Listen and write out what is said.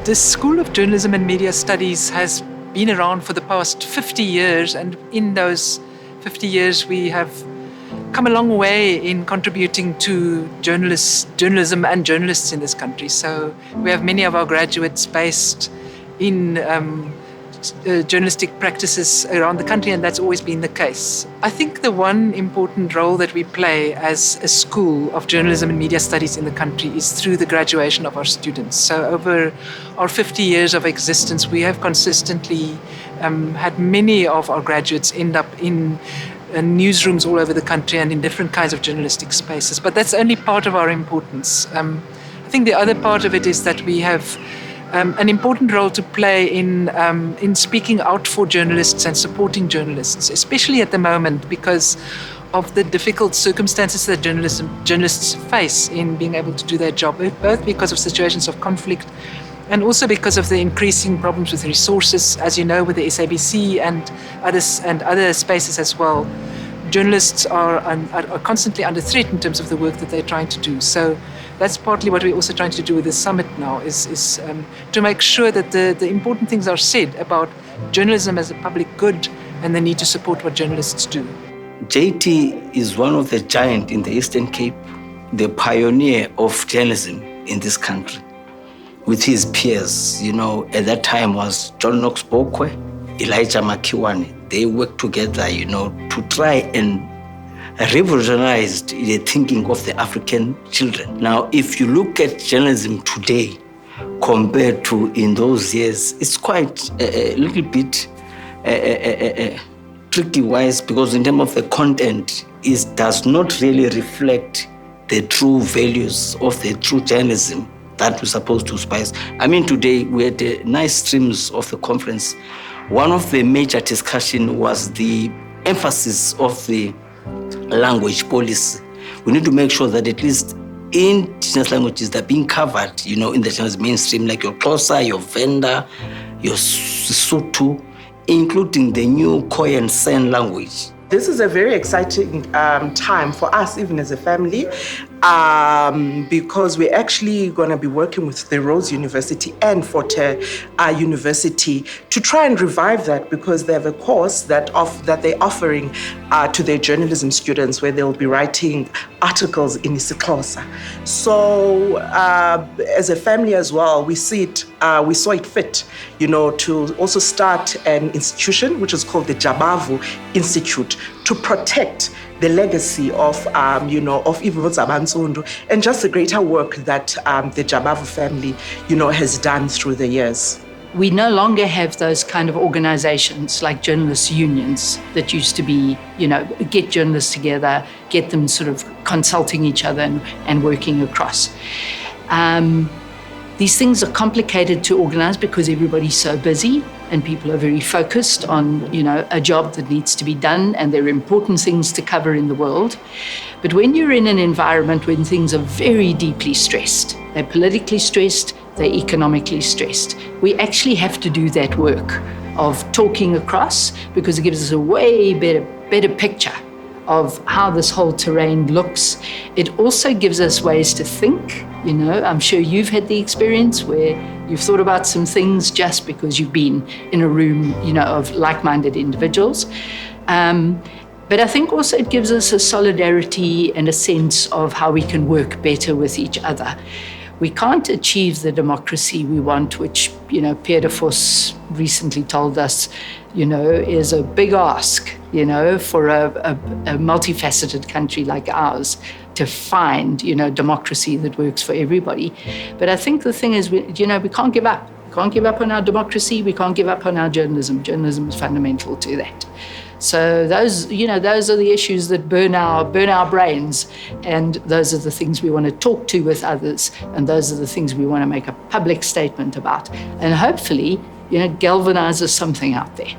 The School of Journalism and Media Studies has been around for the past 50 years, and in those 50 years we have come a long way in contributing to journalism and journalists in this country. So we have many of our graduates based in journalistic practices around the country, and that's always been the case. I think the one important role that we play as a school of journalism and media studies in the country is through the graduation of our students. So over our 50 years of existence, we have consistently had many of our graduates end up in newsrooms all over the country and in different kinds of journalistic spaces. But that's only part of our importance. I think the other part of it is that we have an important role to play in speaking out for journalists and supporting journalists, especially at the moment because of the difficult circumstances that journalists face in being able to do their job, both because of situations of conflict and also because of the increasing problems with resources, as you know, with the SABC and other spaces as well. Journalists are constantly under threat in terms of the work that they're trying to do. So that's partly what we're also trying to do with this summit now, is to make sure that the important things are said about journalism as a public good and the need to support what journalists do. JT is one of the giants in the Eastern Cape, the pioneer of journalism in this country. With his peers, at that time was John Knox Bokwe, Elijah Makiwane. They worked together, to try and revolutionize the thinking of the African children. Now, if you look at journalism today compared to in those years, it's quite a little bit tricky-wise, because in terms of the content, it does not really reflect the true values of the true journalism that we're supposed to spice. I mean, today we had nice streams of the conference. One of the major discussions was the emphasis of the language policy. We need to make sure that at least indigenous languages that are being covered, in the journalism mainstream, like your Xhosa, your Venda, your Sotho, including the new Khoi and San language. This is a very exciting time for us, even as a family, because we're actually going to be working with the Rhodes University and Forte University to try and revive that, because they have a course that they're offering to their journalism students where they'll be writing articles in isiXhosa. So as a family as well, we saw it fit, to also start an institution which is called the Jabavu Institute to protect the legacy of Ivo Zabantsundu and just the greater work that the Jabavu family, has done through the years. We no longer have those kind of organizations like journalists' unions that used to be, get journalists together, get them sort of consulting each other and working across. These things are complicated to organize because everybody's so busy and people are very focused on, a job that needs to be done, and there are important things to cover in the world. But when you're in an environment when things are very deeply stressed, they're politically stressed, they're economically stressed, we actually have to do that work of talking across, because it gives us a way better picture of how this whole terrain looks. It also gives us ways to think. I'm sure you've had the experience where you've thought about some things just because you've been in a room, of like-minded individuals. But I think also it gives us a solidarity and a sense of how we can work better with each other. We can't achieve the democracy we want, which, Pierre de Vos recently told us, is a big ask, for a multifaceted country like ours to find, democracy that works for everybody. But I think the thing is, we can't give up. We can't give up on our democracy. We can't give up on our journalism. Journalism is fundamental to that. So those are the issues that burn our brains, and those are the things we want to talk to with others, and those are the things we want to make a public statement about, and hopefully, galvanizes something out there.